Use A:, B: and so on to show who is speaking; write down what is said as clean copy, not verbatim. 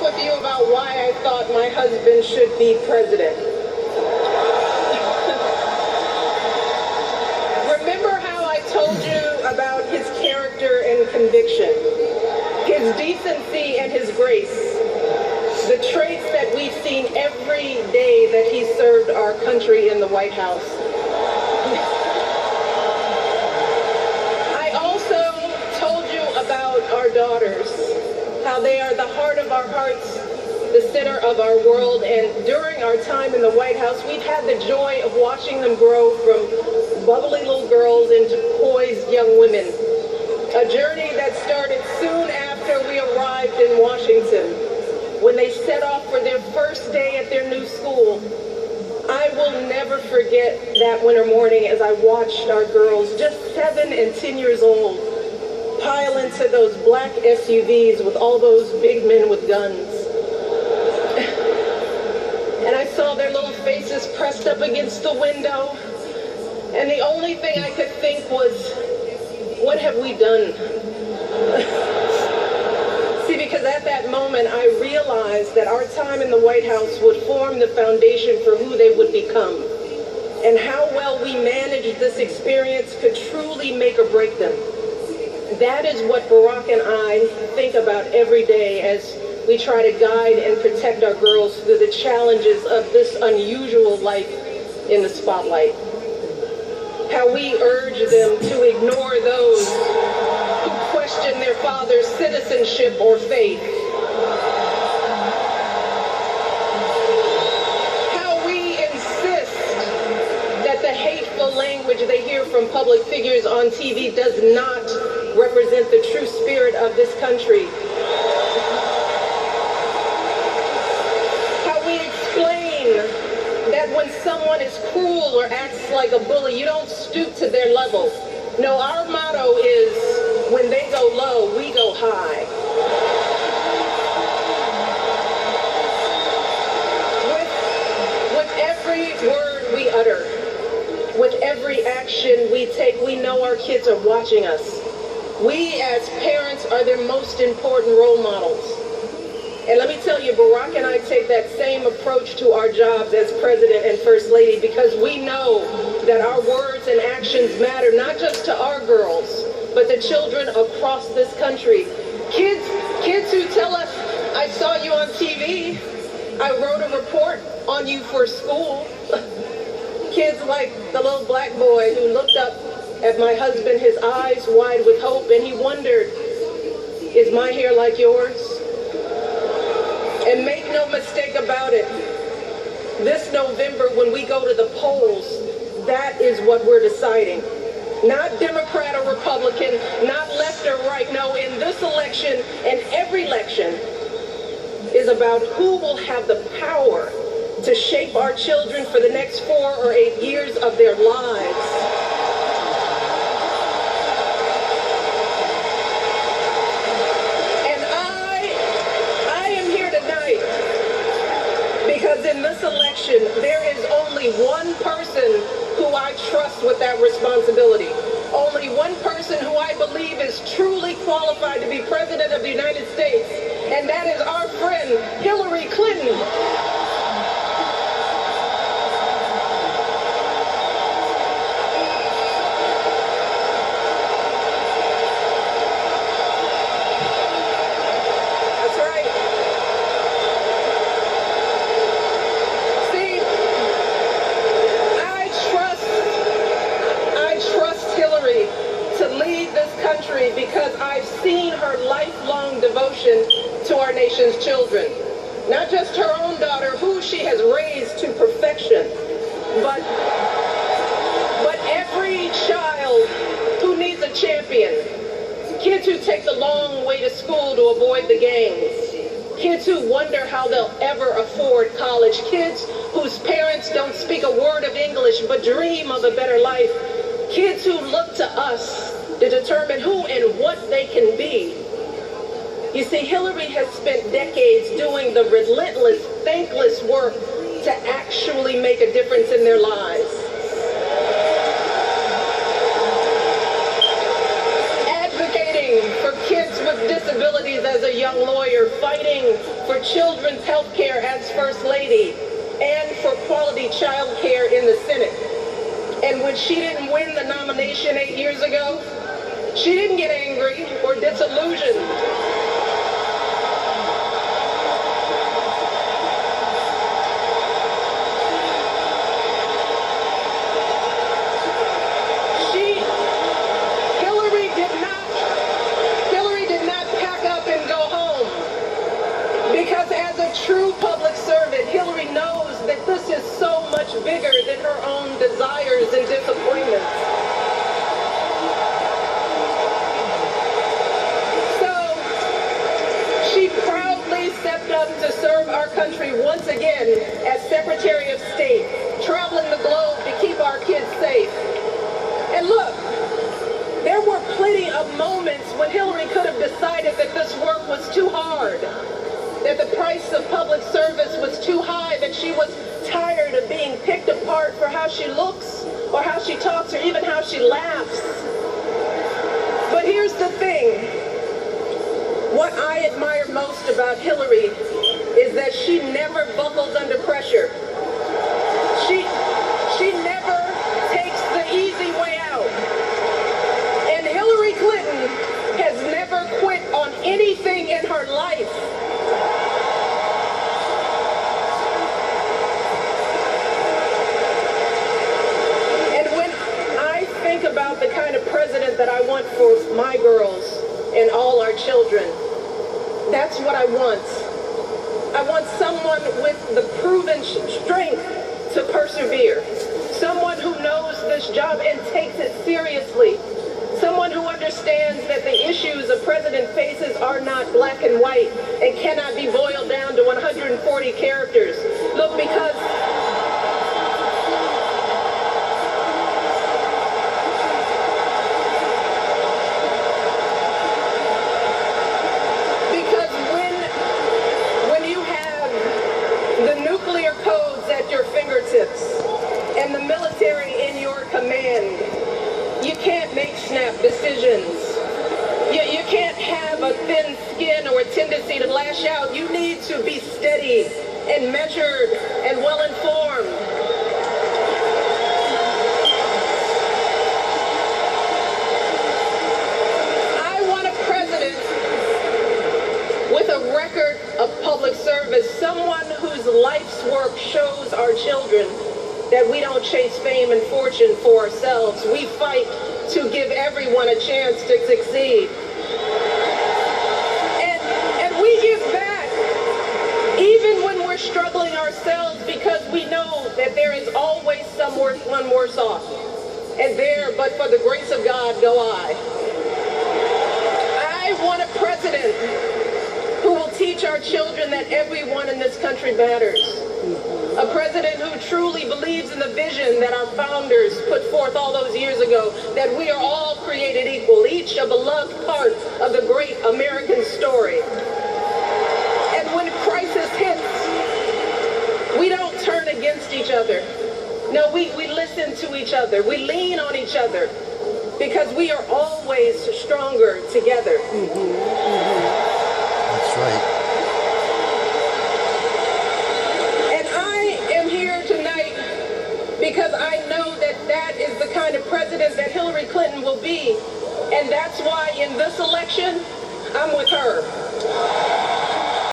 A: with you about why I thought my husband should be president. Remember how I told you about his character and conviction, his decency and his grace, the traits that we've seen every day that he served our country in the White House. I also told you about our daughters, how they are the heart of our hearts, the center of our world, and during our time in the White House, we've had the joy of watching them grow from bubbly little girls into poised young women. A journey that started soon after we arrived in Washington, when they set off for their first day at their new school. I will never forget that winter morning as I watched our girls, just 7 and 10 years old, pile into those black SUVs with all those big men with guns. And I saw their little faces pressed up against the window, and the only thing I could think was, what have we done? See, because at that moment, I realized that our time in the White House would form the foundation for who they would become. And how well we managed this experience could truly make or break them. That is what Barack and I think about every day as we try to guide and protect our girls through the challenges of this unusual life in the spotlight. How we urge them to ignore those who question their father's citizenship or faith. How we insist that the hateful language they hear from public figures on TV does not represent the true spirit of this country. How we explain that when someone is cruel or acts like a bully, you don't stoop to their level. No, our motto is, when they go low, we go high. With every word we utter, with every action we take, we know our kids are watching us. We as parents are their most important role models. And let me tell you, Barack and I take that same approach to our jobs as President and First Lady, because we know that our words and actions matter not just to our girls, but the children across this country. Kids who tell us, I saw you on TV, I wrote a report on you for school. Kids like the little black boy who looked up at my husband, his eyes wide with hope, and he wondered, is my hair like yours? And make no mistake about it, this November when we go to the polls, that is what we're deciding. Not Democrat or Republican, not left or right. No, in this election and every election is about who will have the power to shape our children for the next 4 or 8 years of their lives. Because in this election, there is only one person who I trust with that responsibility. Only one person who I believe is truly qualified to be President of the United States, and that is our friend, Hillary Clinton. Because I've seen her lifelong devotion to our nation's children. Not just her own daughter, who she has raised to perfection, but every child who needs a champion. Kids who take the long way to school to avoid the gangs. Kids who wonder how they'll ever afford college. Kids whose parents don't speak a word of English but dream of a better life. Kids who look to us to determine who and what they can be. You see, Hillary has spent decades doing the relentless, thankless work to actually make a difference in their lives. Advocating for kids with disabilities as a young lawyer, fighting for children's health care as First Lady, and for quality child care in the Senate. And when she didn't win the nomination 8 years ago, she didn't get angry or disillusioned. Hillary did not pack up and go home. Because as a true public servant, Hillary knows that this is so much bigger than her own desires and disappointments. She proudly stepped up to serve our country once again as Secretary of State, traveling the globe to keep our kids safe. And look, there were plenty of moments when Hillary could have decided that this work was too hard, that the price of public service was too high, that she was tired of being picked apart for how she looks, or how she talks, or even how she laughs. But here's the thing. What I admire most about Hillary is that she never buckles under pressure. She never takes the easy way out. And Hillary Clinton has never quit on anything in her life. And when I think about the kind of president that I want for my girls and all our children, that's what I want. I want someone with the proven strength to persevere. Someone who knows this job and takes it seriously. Someone who understands that the issues a president faces are not black and white and cannot be boiled down to 140 characters. Look, because and the military in your command, you can't make snap decisions. You can't have a thin skin or a tendency to lash out. You need to be steady and measured and well-informed. I want a president with a record of public service, someone whose life's work shows our children that we don't chase fame and fortune for ourselves. We fight to give everyone a chance to succeed. And we give back even when we're struggling ourselves, because we know that there is always someone worse off. And there, but for the grace of God, go I. I want a president who will teach our children that everyone in this country matters. A president who truly believes in the vision that our founders put forth all those years ago, that we are all created equal, each a beloved part of the great American story. And when crisis hits, we don't turn against each other. No, we listen to each other. We lean on each other, because we are always stronger together.
B: That's right.
A: Because I know that that is the kind of president that Hillary Clinton will be. And that's why in this election, I'm with her.